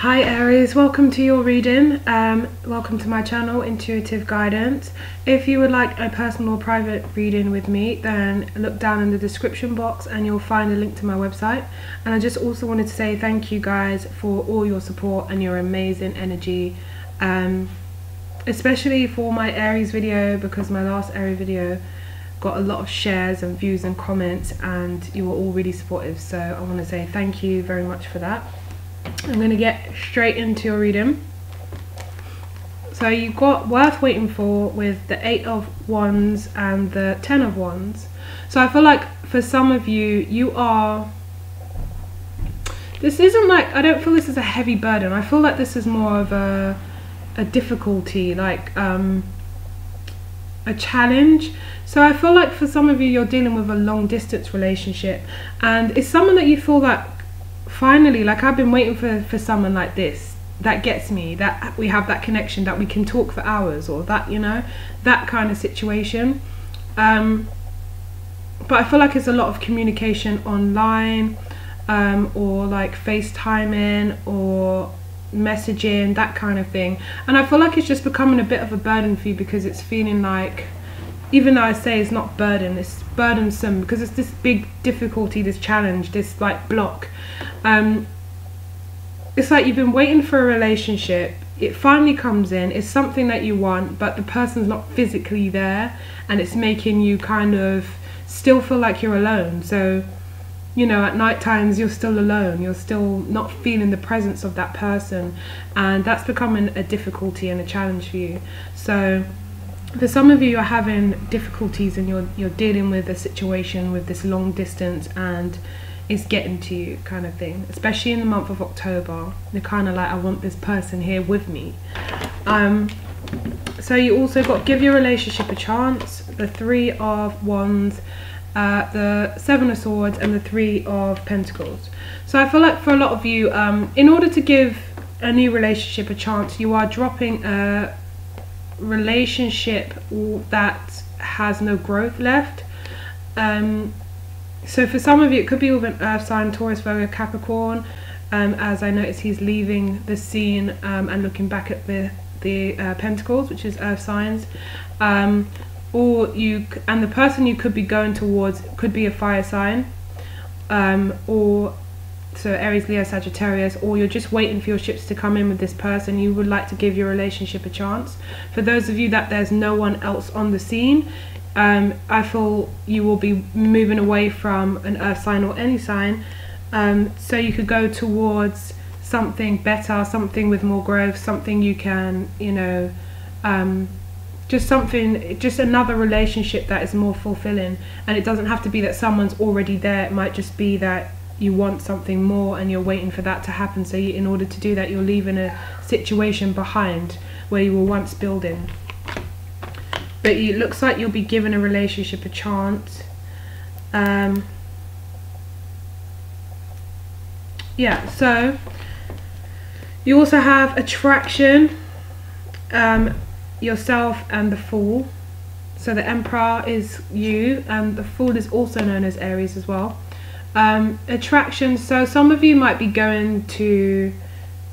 Hi Aries, welcome to your reading. Welcome to my channel, Intuitive Guidance. If you would like a personal or private reading with me, then look down in the description box and you'll find a link to my website. And I just also wanted to say thank you guys for all your support and your amazing energy, especially for my Aries video, because my last Aries video got a lot of shares and views and comments, and you were all really supportive, so I want to say thank you very much for that. I'm going to get straight into your reading. So you've got worth waiting for with the 8 of Wands and the 10 of Wands. So I feel like for some of you, this isn't like, I don't feel this is a heavy burden. I feel like this is more of a difficulty, like a challenge. So I feel like for some of you, you're dealing with a long distance relationship, and it's someone that you feel like finally, like, I've been waiting for someone like this that gets me, that we have that connection, that we can talk for hours, or that, you know, that kind of situation. But I feel like it's a lot of communication online, or like FaceTiming or messaging, that kind of thing. And I feel like it's just becoming a bit of a burden for you, because it's feeling like, even though I say it's not burden, it's burdensome, because it's this big difficulty, this challenge, this like block. It's like you've been waiting for a relationship, it finally comes in, it's something that you want, but the person's not physically there, and it's making you kind of still feel like you're alone. So, you know, at night times you're still alone, you're still not feeling the presence of that person, and that's becoming a difficulty and a challenge for you. So for some of you, you're having difficulties and you're dealing with a situation with this long distance, and it's getting to you, kind of thing, especially in the month of October. You're kind of like, I want this person here with me. So you also got give your relationship a chance, the 3 of Wands, the 7 of Swords, and the 3 of Pentacles. So I feel like for a lot of you, in order to give a new relationship a chance, you are dropping a relationship that has no growth left. So for some of you, it could be with an earth sign, Taurus, Virgo, Capricorn, as I notice he's leaving the scene and looking back at the Pentacles, which is earth signs. Or the person you could be going towards could be a fire sign, or so Aries, Leo, Sagittarius, or you're just waiting for your ships to come in with this person. You would like to give your relationship a chance. For those of you that there's no one else on the scene, I feel you will be moving away from an earth sign or any sign, so you could go towards something better, something with more growth, something you can, you know, just another relationship that is more fulfilling. And it doesn't have to be that someone's already there, it might just be that you want something more and you're waiting for that to happen. So in order to do that, you're leaving a situation behind where you were once building. But it looks like you'll be given a relationship a chance. Yeah, so you also have attraction, yourself, and the Fool. So the Emperor is you, and the Fool is also known as Aries as well. Attraction, so some of you might be going to,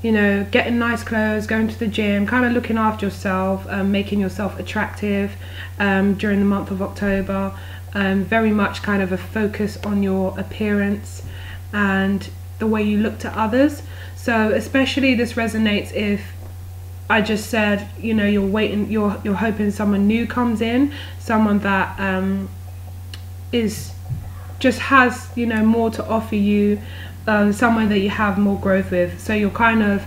you know, getting nice clothes, going to the gym, kind of looking after yourself, making yourself attractive during the month of October. Very much kind of a focus on your appearance and the way you look to others. So especially this resonates if I just said, you know, you're waiting, you're hoping someone new comes in, someone that just has, you know, more to offer you, someone that you have more growth with. So you're kind of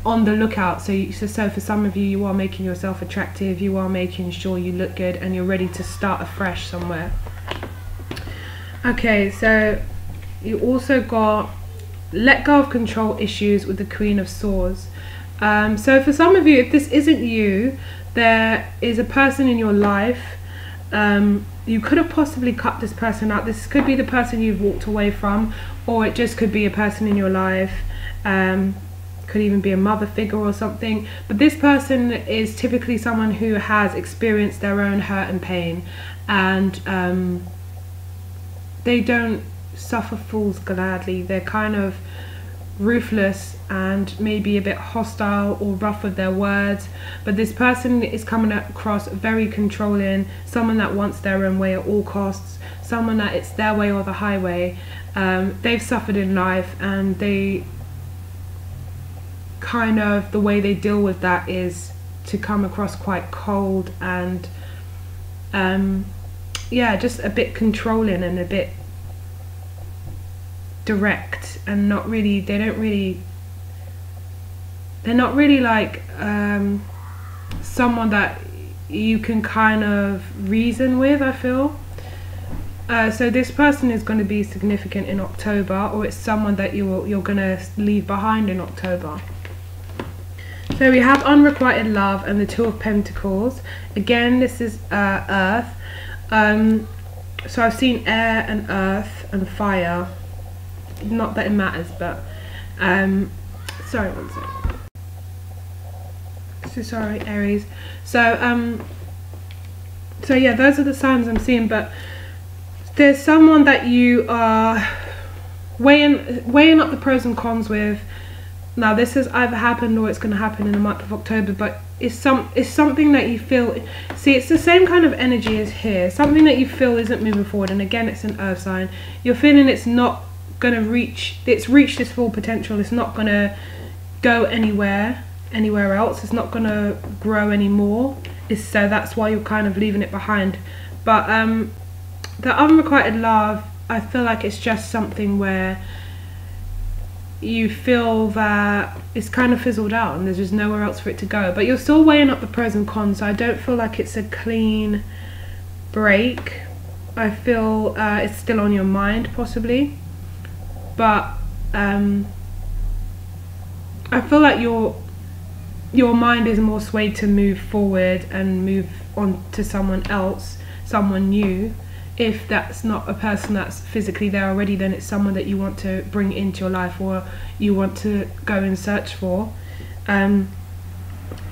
on the lookout. So for some of you, you are making yourself attractive, you are making sure you look good, and you're ready to start afresh somewhere. Okay, so you also got let go of control issues with the Queen of Swords. So for some of you, if this isn't you, there is a person in your life. You could have possibly cut this person out. This could be the person you've walked away from, or it just could be a person in your life. Could even be a mother figure or something. But this person is typically someone who has experienced their own hurt and pain, and they don't suffer fools gladly. They're kind of ruthless and maybe a bit hostile or rough with their words, but this person is coming across very controlling, someone that wants their own way at all costs, someone that it's their way or the highway. They've suffered in life, and they kind of, the way they deal with that is to come across quite cold and yeah, just a bit controlling and a bit direct, and not really, they're not really like someone that you can kind of reason with, I feel. So this person is going to be significant in October, or it's someone that you're going to leave behind in October. So we have unrequited love and the Two of Pentacles. Again, this is earth. So I've seen air and earth and fire. Not that it matters, but sorry, one second. So sorry, Aries. So so yeah, those are the signs I'm seeing. But there's someone that you are weighing up the pros and cons with. Now this has either happened or it's going to happen in the month of October, but it's something that you feel, see, it's the same kind of energy as here, something that you feel isn't moving forward. And again, it's an earth sign. You're feeling it's not going to reach, it's reached its full potential, it's not going to go anywhere else, it's not going to grow anymore. So that's why you're kind of leaving it behind. But the unrequited love, I feel like it's just something where you feel that it's kind of fizzled out and there's just nowhere else for it to go, but you're still weighing up the pros and cons. So I don't feel like it's a clean break. I feel it's still on your mind possibly, but I feel like your mind is more swayed to move forward and move on to someone else, someone new. If that's not a person that's physically there already, then it's someone that you want to bring into your life, or you want to go and search for.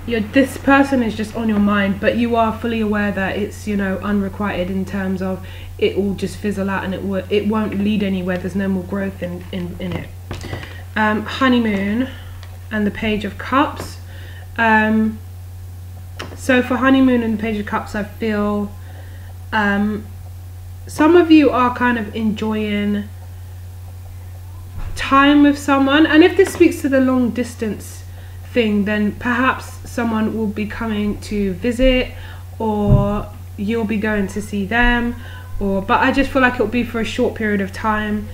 This person is just on your mind, but you are fully aware that it's, you know, unrequited in terms of it will just fizzle out and it won't lead anywhere. There's no more growth in it. Honeymoon and the Page of Cups. So for honeymoon and the Page of Cups, I feel some of you are kind of enjoying time with someone, and if this speaks to the long distance thing, then perhaps someone will be coming to visit, or you'll be going to see them, but I just feel like it'll be for a short period of time,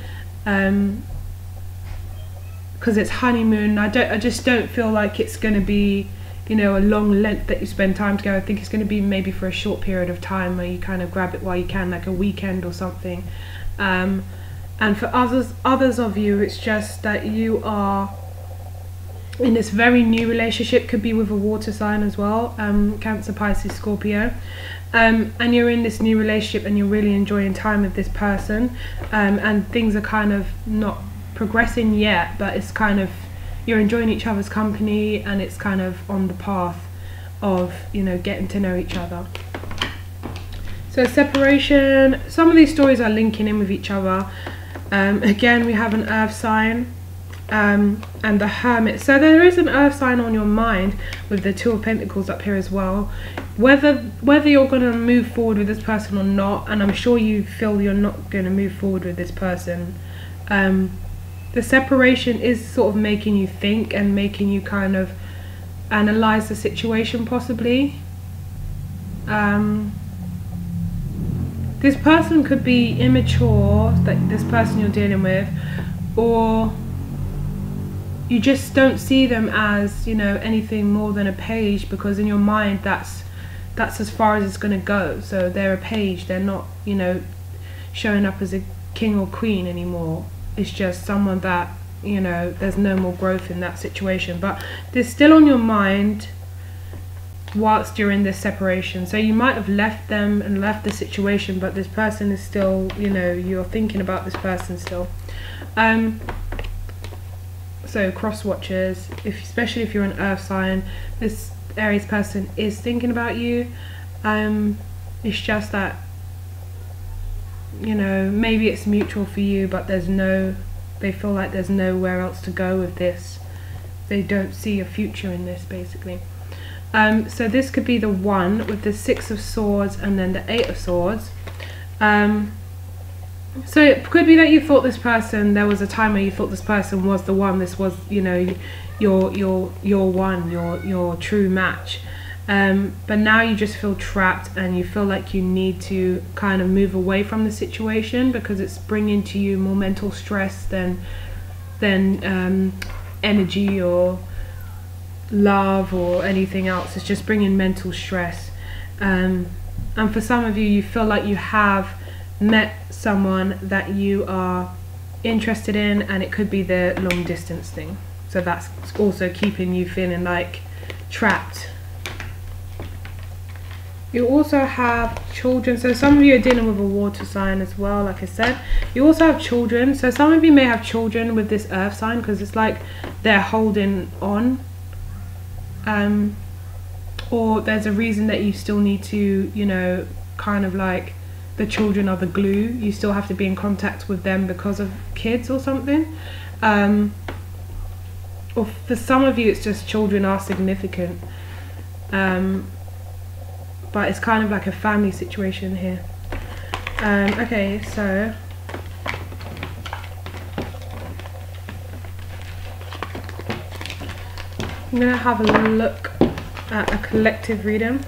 because it's honeymoon. I just don't feel like it's going to be, you know, a long length that you spend time together. I think it's going to be maybe for a short period of time where you kind of grab it while you can, like a weekend or something. And for others of you, it's just that you are in this very new relationship. Could be with a water sign as well, Cancer, Pisces, Scorpio, and you're in this new relationship and you're really enjoying time with this person, and things are kind of not progressing yet, but it's kind of, you're enjoying each other's company, and it's kind of on the path of, you know, getting to know each other. So separation, some of these stories are linking in with each other. Again, we have an earth sign and the Hermit. So there is an earth sign on your mind with the Two of Pentacles up here as well. Whether you're going to move forward with this person or not, and I'm sure you feel you're not going to move forward with this person, the separation is sort of making you think and making you kind of analyze the situation possibly. This person could be immature, like this person you're dealing with, or you just don't see them as, you know, anything more than a page, because in your mind that's as far as it's going to go. So they're a page, they're not, you know, showing up as a king or queen anymore. It's just someone that, you know, there's no more growth in that situation, but they're still on your mind whilst you're in this separation. So you might have left them and left the situation, but this person is still, you know, you're thinking about this person still. So cross watchers, especially if you're an earth sign, this Aries person is thinking about you. It's just that, you know, maybe it's mutual for you, but there's no they feel like there's nowhere else to go with this. They don't see a future in this, basically. So this could be the one with the 6 of Swords and then the 8 of Swords. So it could be that you thought this person, there was a time where you thought this person was the one, this was, you know, your one, your true match. But now you just feel trapped and you feel like you need to kind of move away from the situation because it's bringing to you more mental stress than energy or love or anything else. It's just bringing mental stress. And for some of you, you feel like you have met someone that you are interested in, and it could be the long distance thing. So that's also keeping you feeling like trapped. You also have children, so some of you are dealing with a water sign as well, like I said. You also have children, so some of you may have children with this earth sign because it's like they're holding on, or there's a reason that you still need to, you know, kind of like the children are the glue. You still have to be in contact with them because of kids or something. Or for some of you it's just children are significant. But it's kind of like a family situation here. Okay, so I'm gonna have a look at a collective reading.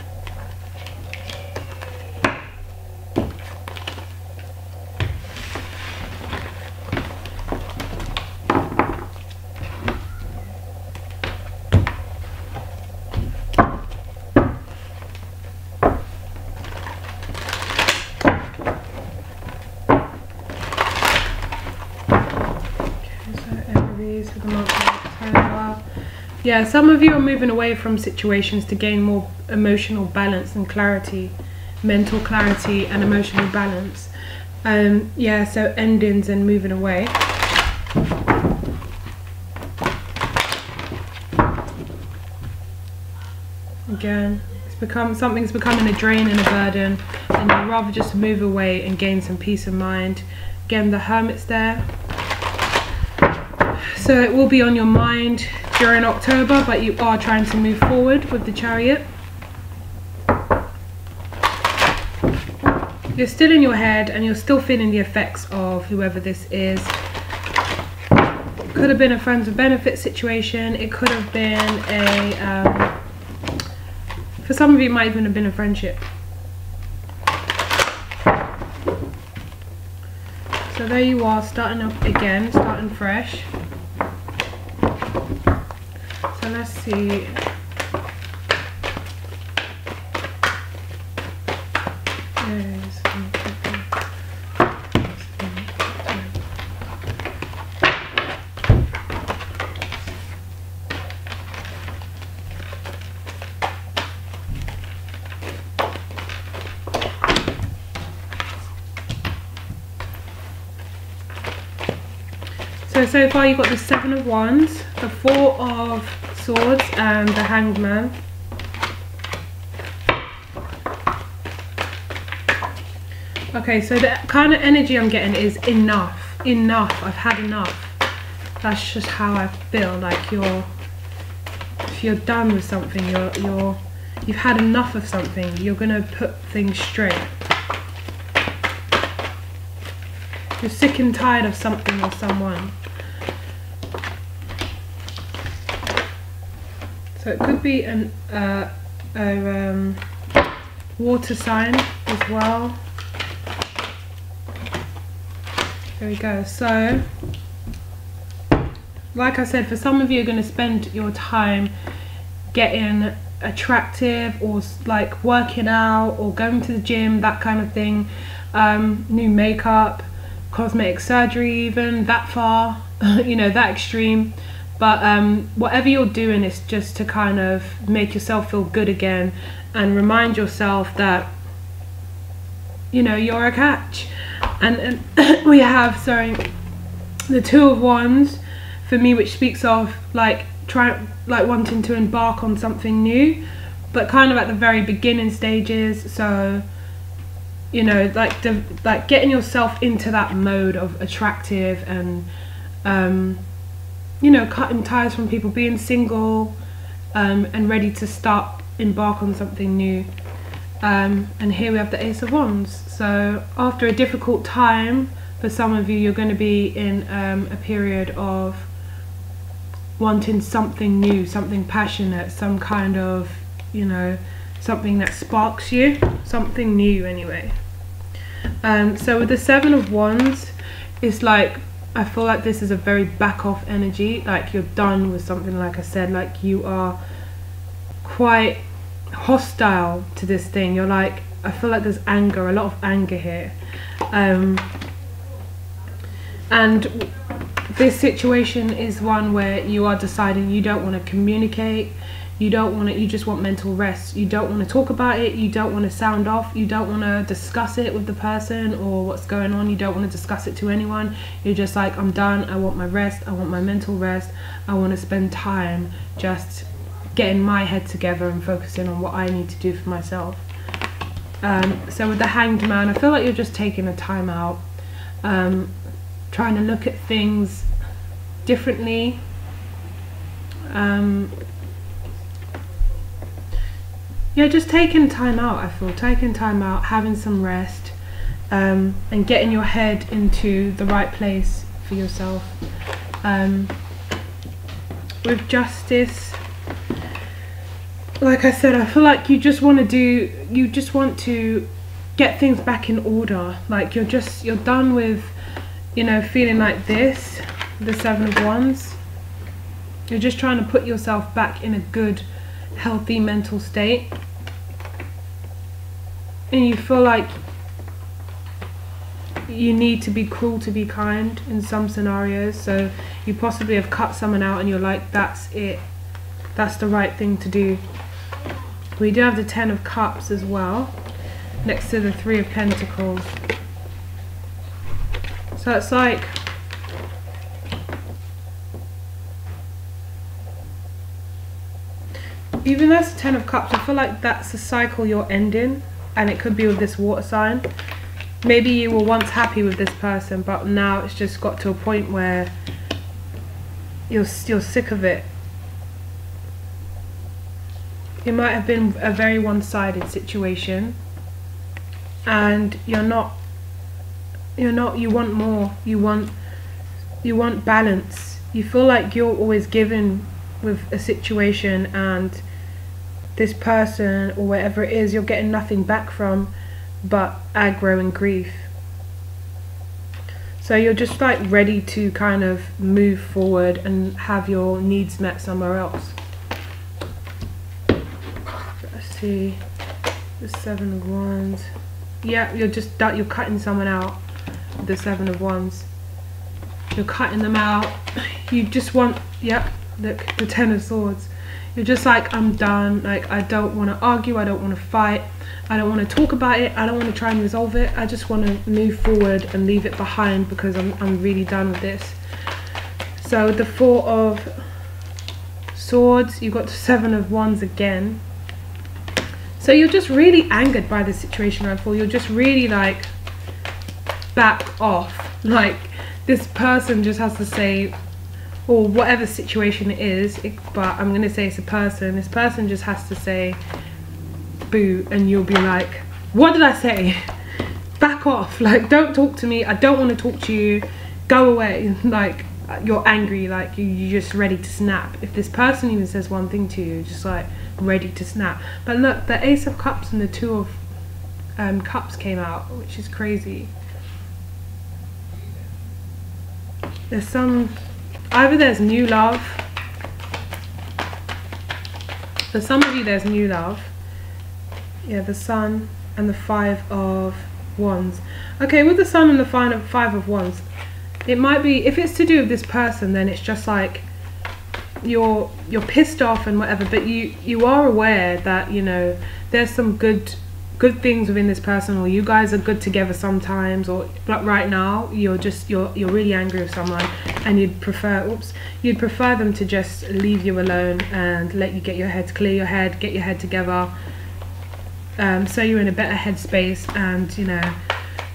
For the month of October. Yeah, some of you are moving away from situations to gain more emotional balance and clarity, mental clarity and emotional balance. Yeah, so endings and moving away. Again, something's becoming a drain and a burden, and you'd rather just move away and gain some peace of mind. Again, the Hermit's there. So it will be on your mind during October, but you are trying to move forward with the Chariot. You're still in your head and you're still feeling the effects of whoever this is. It could have been a friends with benefits situation. It could have been a, for some of you it might even have been a friendship. So there you are, starting up again, starting fresh. So let's see. So far you've got the 7 of Wands, the 4 of Swords and the Hanged Man. Okay, so the kind of energy I'm getting is enough, I've had enough. That's just how I feel, like if you're done with something, you've had enough of something, you're gonna put things straight. You're sick and tired of something or someone. So it could be a water sign as well. There we go. So, like I said, for some of you, you're going to spend your time getting attractive or like working out or going to the gym, that kind of thing. New makeup, cosmetic surgery, even that far, you know, that extreme. But whatever you're doing is just to kind of make yourself feel good again and remind yourself that, you know, you're a catch. And we have, sorry, the 2 of Wands for me, which speaks of like wanting to embark on something new, but kind of at the very beginning stages. So, you know, like getting yourself into that mode of attractive and you know, cutting ties from people, being single, and ready to embark on something new. And here we have the Ace of Wands. So after a difficult time, for some of you, you're going to be in a period of wanting something new, something passionate, some kind of, you know, something that sparks you, something new anyway. So with the Seven of Wands, it's like, I feel like this is a very back off energy, like you're done with something, like I said, like you are quite hostile to this thing. You're like, I feel like there's anger, a lot of anger here. And this situation is one where you are deciding you don't want to communicate, you just want mental rest. You don't want to talk about it, you don't want to sound off, you don't want to discuss it with the person or what's going on, you don't want to discuss it to anyone. You're just like, I'm done, I want my rest, I want my mental rest, I want to spend time just getting my head together and focusing on what I need to do for myself. So with the Hanged Man, I feel like you're just taking a time out, trying to look at things differently. Yeah, just taking time out, I feel. Taking time out, having some rest, and getting your head into the right place for yourself. With Justice, like I said, I feel like you just want to get things back in order. Like you're done with, you know, feeling like this, the Seven of Wands. You're just trying to put yourself back in a good, healthy mental state. And you feel like you need to be cruel to be kind in some scenarios. So you possibly have cut someone out and you're like, that's it, that's the right thing to do. We do have the Ten of Cups as well, next to the Three of Pentacles. So it's like, even though it's the Ten of Cups, I feel like that's a cycle you're ending. And it could be with this water sign. Maybe you were once happy with this person, but now it's just got to a point where you're sick of it. It might have been a very one-sided situation, and you want more. You want balance. You feel like you're always giving with a situation, and this person or whatever it is, you're getting nothing back from but aggro and grief. So you're just like ready to kind of move forward and have your needs met somewhere else. Let's see, the Seven of Wands. Yeah, you're cutting someone out with the Seven of Wands. You're cutting them out. You just want, yep, look, the Ten of Swords. You're just like, I'm done, like I don't want to argue, I don't want to fight, I don't want to talk about it, I don't want to try and resolve it, I just want to move forward and leave it behind because I'm really done with this. So the Four of Swords, you've got the Seven of Wands again. So you're just really angered by this situation, I feel. You're just really like, back off. Like this person just has to say, or whatever situation it is, but I'm going to say it's a person. This person just has to say, boo, and you'll be like, what did I say? Back off, like don't talk to me, I don't want to talk to you, go away. Like you're angry, like you're just ready to snap. If this person even says one thing to you, just like ready to snap. But look, the Ace of Cups and the Two of Cups came out, which is crazy. There's some, either there's new love, for some of you there's new love. Yeah, the Sun and the Five of Wands. Okay, with the Sun and the Five of Wands, it might be, if it's to do with this person, then it's just like you're pissed off and whatever, but you are aware that, you know, there's some good things within this person, or you guys are good together sometimes, or but right now you're really angry with someone and you'd prefer them to just leave you alone and let you get your head, clear your head, get your head together, so you're in a better headspace, and you know,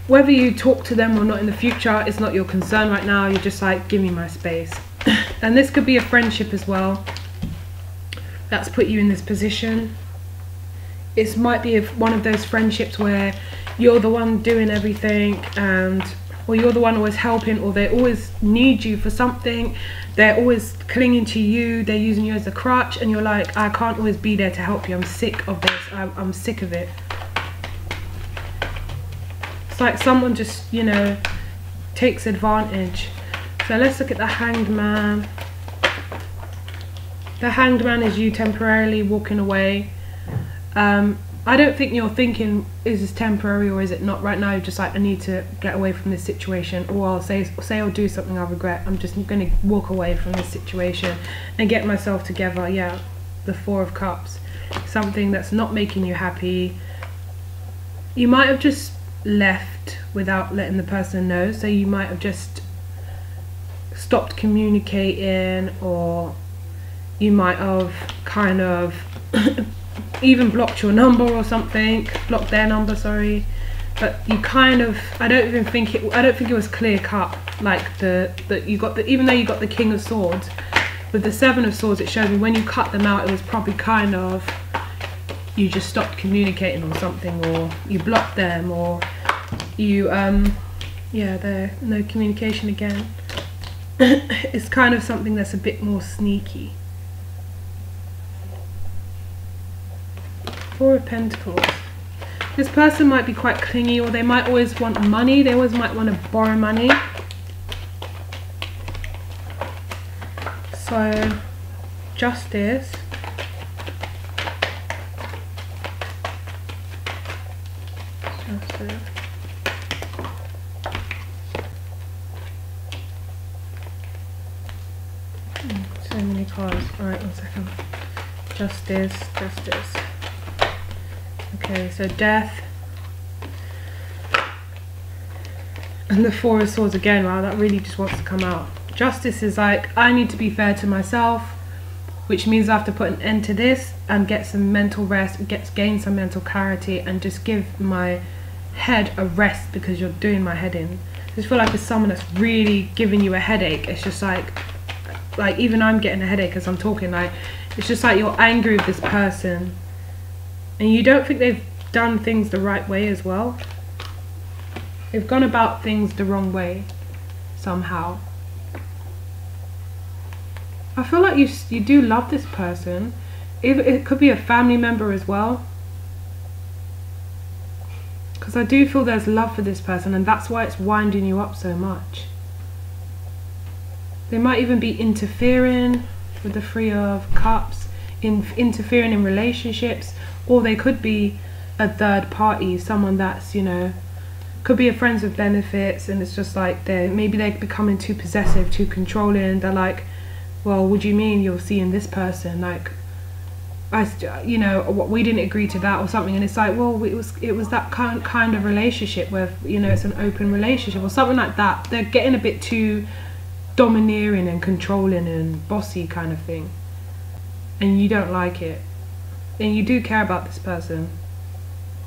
whether you talk to them or not in the future, it's not your concern right now. You're just like, give me my space. And this could be a friendship as well that's put you in this position. It might be one of those friendships where you're the one doing everything, or you're the one always helping, or they always need you for something. They're always clinging to you. They're using you as a crutch, and you're like, I can't always be there to help you. I'm sick of this. I'm sick of it. It's like someone just, you know, takes advantage. So let's look at the Hanged Man. The Hanged Man is you temporarily walking away. I don't think you're thinking, is this temporary or is it not? Right now you're just like, I need to get away from this situation, or I'll say or do something I regret. I'm just going to walk away from this situation and get myself together. Yeah, the Four of Cups. Something that's not making you happy. You might have just left without letting the person know. So you might have just stopped communicating, or you might have kind of even blocked your number or something, blocked their number, sorry. But you kind of, I don't think it was clear cut, like you got the, even though you got the King of Swords, with the Seven of Swords, it showed me when you cut them out, it was probably kind of, you just stopped communicating or something, or you blocked them, or you yeah, there, no communication again. It's kind of something that's a bit more sneaky. Four of Pentacles. This person might be quite clingy, or they might always want money. They always might want to borrow money. So, Justice. Justice. So many cards. Alright, 1 second. Justice, Justice. Okay, so Death. And the Four of Swords again. Wow, that really just wants to come out. Justice is like, I need to be fair to myself, which means I have to put an end to this and get some mental rest, gain some mental clarity, and just give my head a rest, because you're doing my head in. I just feel like it's someone that's really giving you a headache. It's just like even I'm getting a headache as I'm talking. Like, it's just like you're angry with this person, and you don't think they've done things the right way as well. They've gone about things the wrong way somehow. I feel like you do love this person. It could be a family member as well, because I do feel there's love for this person, and that's why it's winding you up so much. They might even be interfering with the Three of Cups, interfering in relationships, or they could be a third party, someone that's, you know, could be a friends with benefits, and it's just like maybe they're becoming too possessive, too controlling. They're like, well, what do you mean you're seeing this person? Like, you know, we didn't agree to that or something. And it's like, well, it was that kind of relationship where, you know, it's an open relationship or something like that. They're getting a bit too domineering and controlling and bossy kind of thing, and you don't like it, and you do care about this person,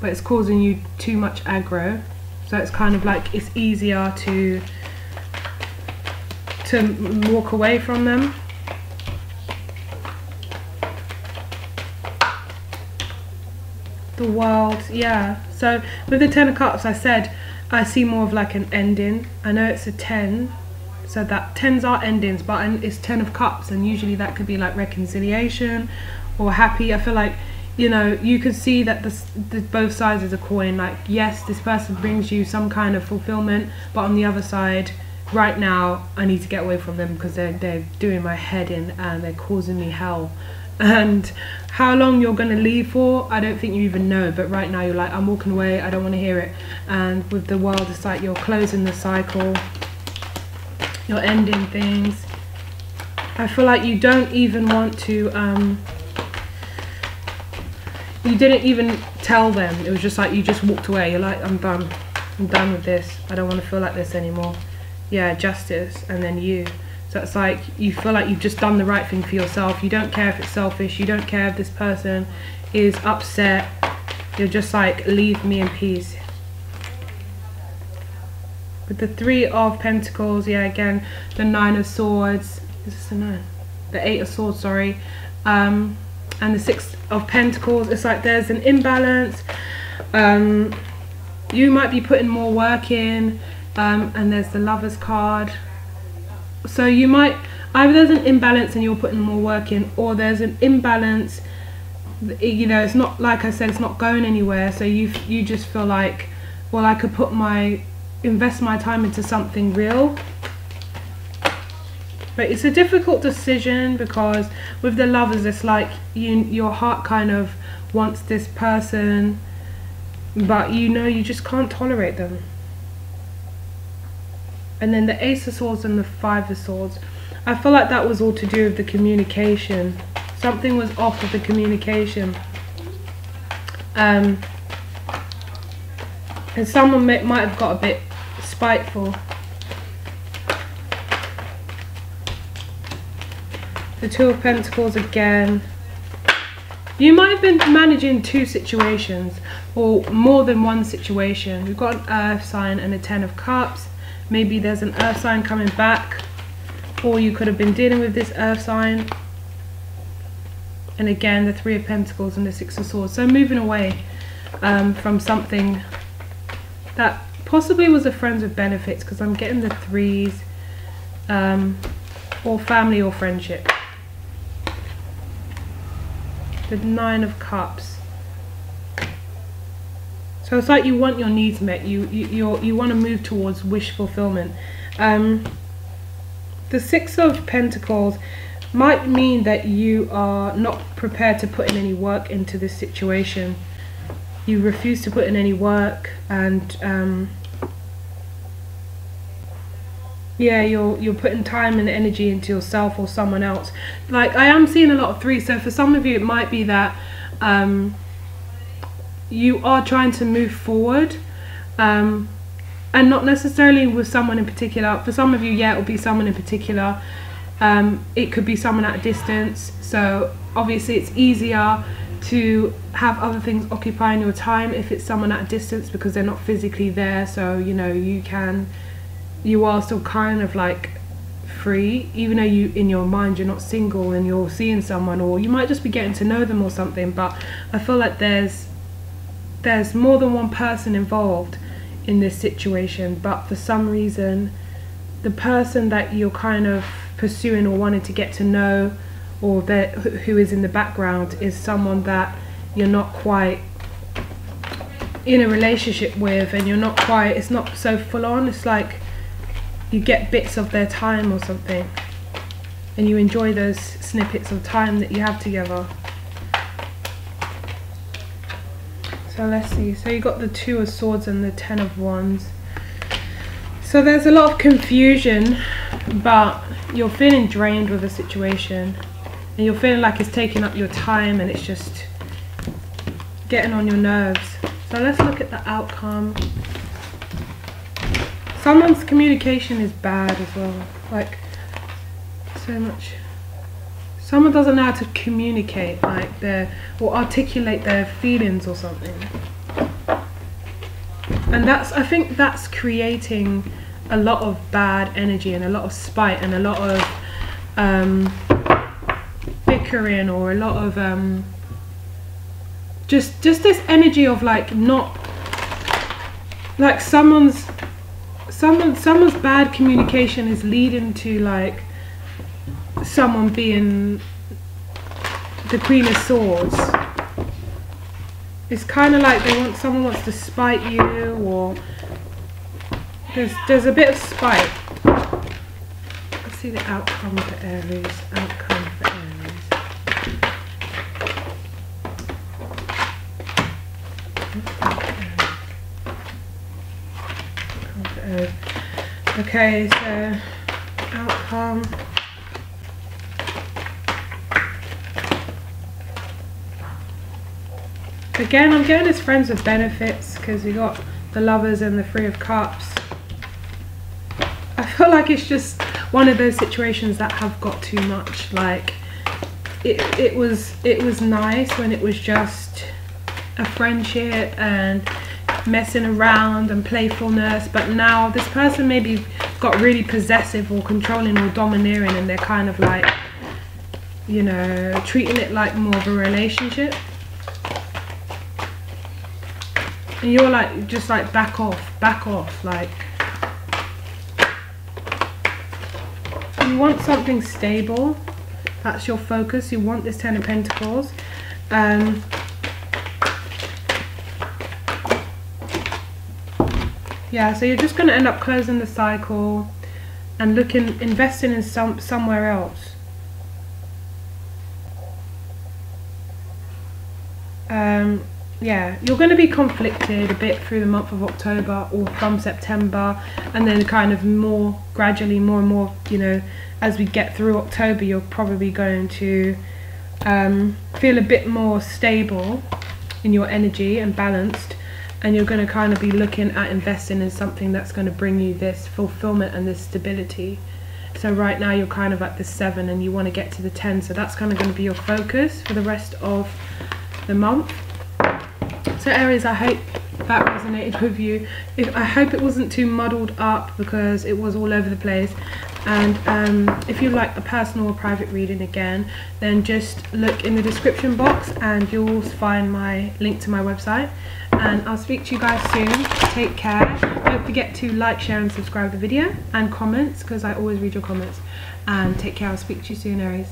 but it's causing you too much aggro. So it's kind of like it's easier to walk away from them. The World, yeah. So with the Ten of Cups, I said I see more of like an ending. I know it's a 10, so that 10s are endings, but it's 10 of Cups, and usually that could be like reconciliation or happy. I feel like, you know, you could see that the both sides of the coin. Like, yes, this person brings you some kind of fulfillment, but on the other side, right now, I need to get away from them because they're doing my head in and they're causing me hell. And how long you're going to leave for, I don't think you even know. But right now, you're like, I'm walking away. I don't want to hear it. And with the World, it's like you're closing the cycle. You're ending things. I feel like you don't even want to, you didn't even tell them. It was just like you just walked away. You're like, I'm done with this. I don't want to feel like this anymore. Yeah, Justice, and then you. So it's like you feel like you've just done the right thing for yourself. You don't care if it's selfish. You don't care if this person is upset. You're just like, leave me in peace. With the 3 of Pentacles, yeah, again, the 9 of Swords. Is this the 9? The 8 of Swords, sorry. And the 6 of Pentacles. It's like there's an imbalance. You might be putting more work in. And there's the Lovers card. So you might, either there's an imbalance and you're putting more work in, or there's an imbalance, you know, it's not, like I said, it's not going anywhere. So you just feel like, well, I could invest my time into something real. But it's a difficult decision, because with the Lovers, it's like your heart kind of wants this person, but you know you just can't tolerate them. And then the Ace of Swords and the 5 of Swords, I feel like that was all to do with the communication. Something was off with the communication. And someone might have got a bit spiteful. The 2 of Pentacles again. You might have been managing 2 situations, or more than one situation. We've got an Earth sign and a 10 of Cups. Maybe there's an Earth sign coming back, or you could have been dealing with this Earth sign. And again, the 3 of Pentacles and the 6 of Swords. So moving away from something that possibly was a friends with benefits, because I'm getting the 3s, or family or friendship. The 9 of Cups. So it's like you want your needs met. You want to move towards wish fulfillment. The 6 of Pentacles might mean that you are not prepared to put in any work into this situation. You refuse to put in any work, and yeah, you're putting time and energy into yourself or someone else. Like, I am seeing a lot of 3s. So for some of you, it might be that you are trying to move forward, and not necessarily with someone in particular. For some of you, yeah, it'll be someone in particular. It could be someone at a distance. So obviously it's easier to have other things occupying your time if it's someone at a distance, because they're not physically there. So, you know, you are still kind of like free, even though in your mind you're not single and you're seeing someone, or you might just be getting to know them or something. But I feel like there's more than one person involved in this situation, but for some reason the person that you're kind of pursuing or wanting to get to know, or who is in the background, is someone that you're not quite in a relationship with, and it's not so full on. It's like you get bits of their time or something, and you enjoy those snippets of time that you have together. So let's see. So you got the 2 of Swords and the 10 of Wands. So there's a lot of confusion, but you're feeling drained with the situation, and you're feeling like it's taking up your time, and it's just getting on your nerves. So let's look at the outcome. Someone's communication is bad as well. Like, so much. Someone doesn't know how to communicate, like or articulate their feelings or something. And I think that's creating a lot of bad energy, and a lot of spite, and a lot of bickering, or a lot of just this energy of like someone's bad communication is leading to like someone being the Queen of Swords. It's kind of like someone wants to spite you, or there's a bit of spite. Let's see the outcome for Aries. Outcome for Aries. Okay, so outcome. Again, I'm getting his friends with benefits, because we got the Lovers and the 3 of Cups. I feel like it's just one of those situations that have got too much. Like, it was nice when it was just a friendship, and messing around and playfulness, but now this person maybe got really possessive or controlling or domineering, and they're kind of like, you know, treating it like more of a relationship. And you're like, just like, back off, like, you want something stable. That's your focus. You want this Ten of Pentacles. Yeah, so you're just going to end up closing the cycle and investing in somewhere else. Yeah, you're going to be conflicted a bit through the month of October or from September, and then kind of more gradually, more and more, you know, as we get through October, you're probably going to feel a bit more stable in your energy and balanced, and you're going to kind of be looking at investing in something that's going to bring you this fulfillment and this stability. So right now you're kind of at the 7 and you want to get to the 10, so that's kind of going to be your focus for the rest of the month. So Aries, I hope that resonated with you. I hope it wasn't too muddled up, because it was all over the place. And if you'd like a personal or private reading again, then just look in the description box and you'll find my link to my website. And I'll speak to you guys soon. Take care. Don't forget to like, share and subscribe the video, and comments, because I always read your comments. And take care. I'll speak to you soon, Aries.